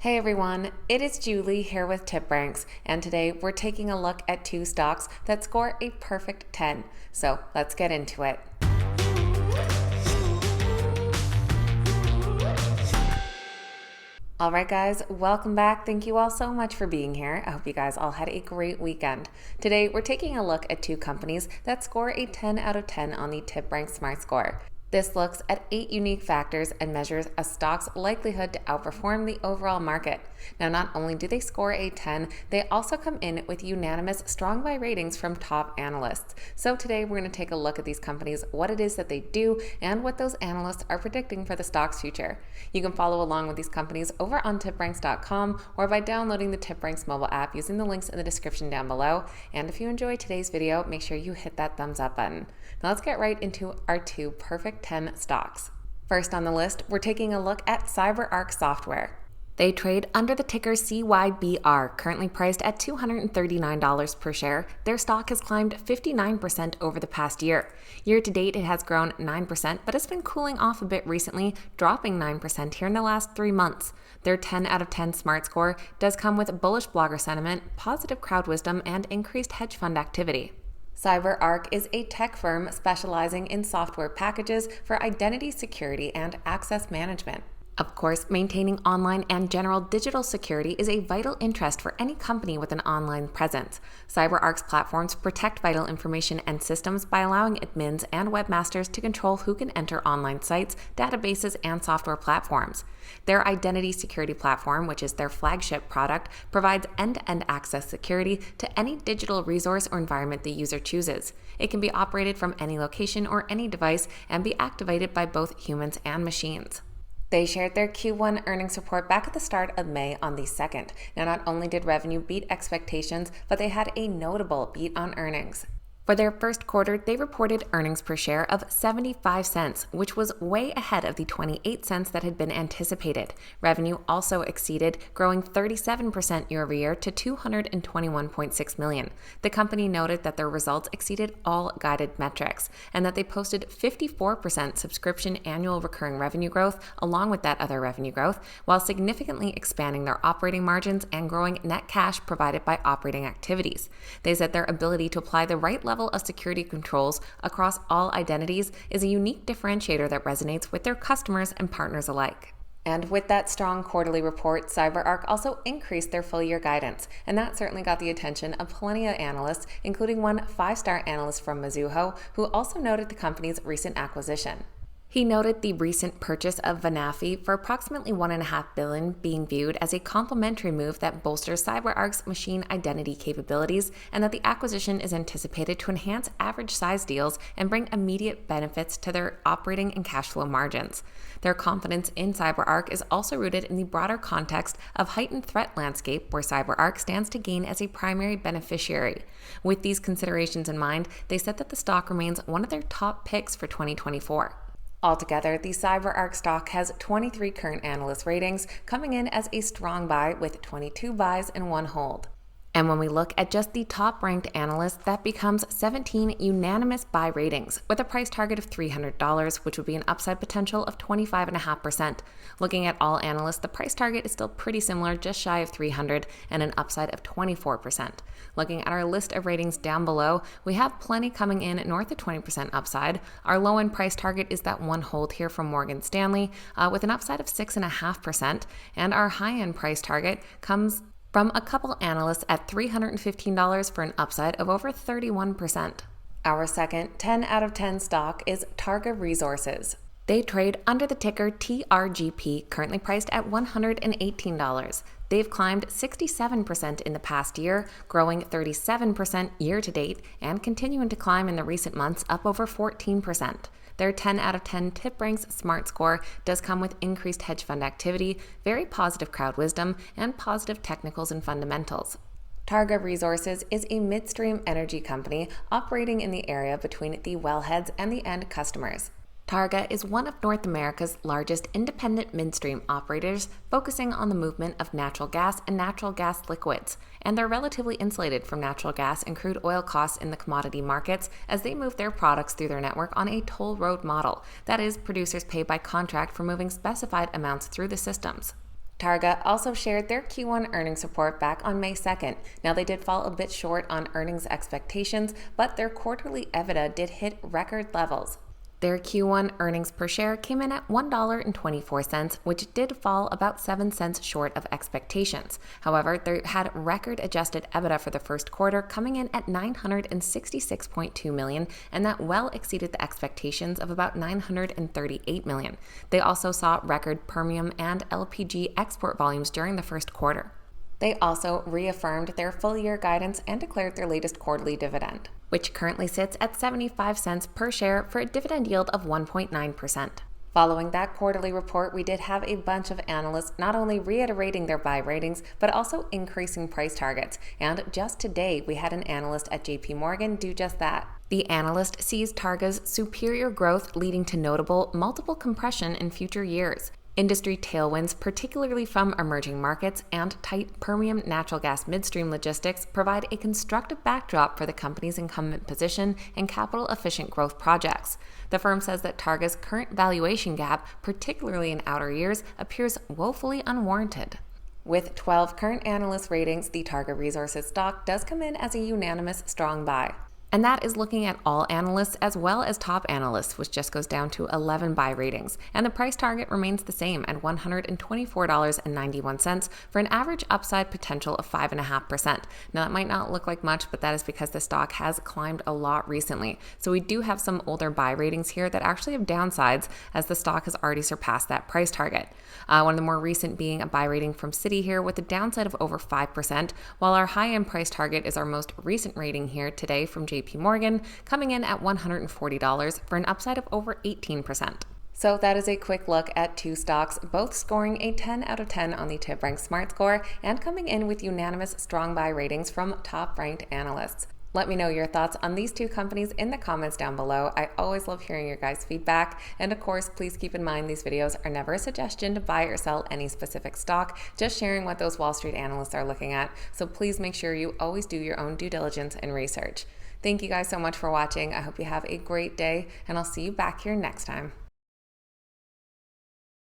Hey everyone, it is Julie here with TipRanks, and today we're taking a look at two stocks that score a perfect 10. So let's get into it. Alright guys, welcome back. Thank you all so much for being here. I hope you guys all had a great weekend. Today we're taking a look at two companies that score a 10 out of 10 on the TipRanks Smart Score. This looks at 8 unique factors and measures a stock's likelihood to outperform the overall market. Now, not only do they score a 10, they also come in with unanimous strong buy ratings from top analysts. So today we're going to take a look at these companies, what it is that they do, and what those analysts are predicting for the stock's future. You can follow along with these companies over on tipranks.com or by downloading the TipRanks mobile app using the links in the description down below. And if you enjoyed today's video, make sure you hit that thumbs up button. Now let's get right into our two perfect 10 stocks. First on the list, we're taking a look at CyberArk software. They trade under the ticker CYBR, currently priced at $239 per share. Their stock has climbed 59% over the past year. Year to date, it has grown 9%, but it's been cooling off a bit recently, dropping 9% here in the last 3 months. Their 10 out of 10 Smart Score does come with bullish blogger sentiment, positive crowd wisdom, and increased hedge fund activity. CyberArk is a tech firm specializing in software packages for identity security and access management. Of course, maintaining online and general digital security is a vital interest for any company with an online presence. CyberArk's platforms protect vital information and systems by allowing admins and webmasters to control who can enter online sites, databases, and software platforms. Their identity security platform, which is their flagship product, provides end-to-end access security to any digital resource or environment the user chooses. It can be operated from any location or any device and be activated by both humans and machines. They shared their Q1 earnings report back at the start of May on the 2nd. Now, not only did revenue beat expectations, but they had a notable beat on earnings. For their first quarter, they reported earnings per share of 75 cents, which was way ahead of the 28 cents that had been anticipated. Revenue also exceeded, growing 37% year over year to $221.6 million. The company noted that their results exceeded all guided metrics and that they posted 54% subscription annual recurring revenue growth along with that other revenue growth, while significantly expanding their operating margins and growing net cash provided by operating activities. They said their ability to apply the right level of security controls across all identities is a unique differentiator that resonates with their customers and partners alike. And with that strong quarterly report, CyberArk also increased their full-year guidance, and that certainly got the attention of plenty of analysts, including one 5-star analyst from Mizuho, who also noted the company's recent acquisition. He noted the recent purchase of Vanafi for approximately $1.5 billion being viewed as a complementary move that bolsters CyberArk's machine identity capabilities, and that the acquisition is anticipated to enhance average size deals and bring immediate benefits to their operating and cash flow margins. Their confidence in CyberArk is also rooted in the broader context of heightened threat landscape where CyberArk stands to gain as a primary beneficiary. With these considerations in mind, they said that the stock remains one of their top picks for 2024. Altogether, the CyberArk stock has 23 current analyst ratings, coming in as a strong buy with 22 buys and 1 hold. And when we look at just the top-ranked analysts, that becomes 17 unanimous buy ratings with a price target of $300, which would be an upside potential of 25.5%. Looking at all analysts, the price target is still pretty similar, just shy of $300 and an upside of 24%. Looking at our list of ratings down below, we have plenty coming in north of 20% upside. Our low-end price target is that 1 hold here from Morgan Stanley with an upside of 6.5%, and our high-end price target comes from a couple analysts at $315 for an upside of over 31%. Our second 10 out of 10 stock is Targa Resources. They trade under the ticker TRGP, currently priced at $118. They've climbed 67% in the past year, growing 37% year to date, and continuing to climb in the recent months, up over 14%. Their 10 out of 10 TipRanks Smart Score does come with increased hedge fund activity, very positive crowd wisdom, and positive technicals and fundamentals. Targa Resources is a midstream energy company operating in the area between the wellheads and the end customers. Targa is one of North America's largest independent midstream operators, focusing on the movement of natural gas and natural gas liquids, and they're relatively insulated from natural gas and crude oil costs in the commodity markets as they move their products through their network on a toll road model. That is, producers pay by contract for moving specified amounts through the systems. Targa also shared their Q1 earnings report back on May 2nd. Now, they did fall a bit short on earnings expectations, but their quarterly EBITDA did hit record levels. Their Q1 earnings per share came in at $1.24, which did fall about 7 cents short of expectations. However, they had record adjusted EBITDA for the first quarter, coming in at $966.2 million, and that well exceeded the expectations of about $938 million. They also saw record Permian and LPG export volumes during the first quarter. They also reaffirmed their full-year guidance and declared their latest quarterly dividend, which currently sits at 75 cents per share for a dividend yield of 1.9%. Following that quarterly report, we did have a bunch of analysts not only reiterating their buy ratings, but also increasing price targets. And just today, we had an analyst at JP Morgan do just that. The analyst sees Targa's superior growth leading to notable multiple compression in future years. Industry tailwinds, particularly from emerging markets and tight Permian natural gas midstream logistics, provide a constructive backdrop for the company's incumbent position and capital-efficient growth projects. The firm says that Targa's current valuation gap, particularly in outer years, appears woefully unwarranted. With 12 current analyst ratings, the Targa Resources stock does come in as a unanimous strong buy. And that is looking at all analysts as well as top analysts, which just goes down to 11 buy ratings. And the price target remains the same at $124.91 for an average upside potential of 5.5%. Now, that might not look like much, but that is because the stock has climbed a lot recently. So we do have some older buy ratings here that actually have downsides, as the stock has already surpassed that price target. One of the more recent being a buy rating from Citi here with a downside of over 5%, while our high-end price target is our most recent rating here today from JP Morgan, coming in at $140 for an upside of over 18%. So that is a quick look at two stocks, both scoring a 10 out of 10 on the TipRanks Smart Score and coming in with unanimous strong buy ratings from top-ranked analysts. Let me know your thoughts on these two companies in the comments down below. I always love hearing your guys' feedback. And of course, please keep in mind these videos are never a suggestion to buy or sell any specific stock, just sharing what those Wall Street analysts are looking at. So please make sure you always do your own due diligence and research. Thank you guys so much for watching. I hope you have a great day, and I'll see you back here next time.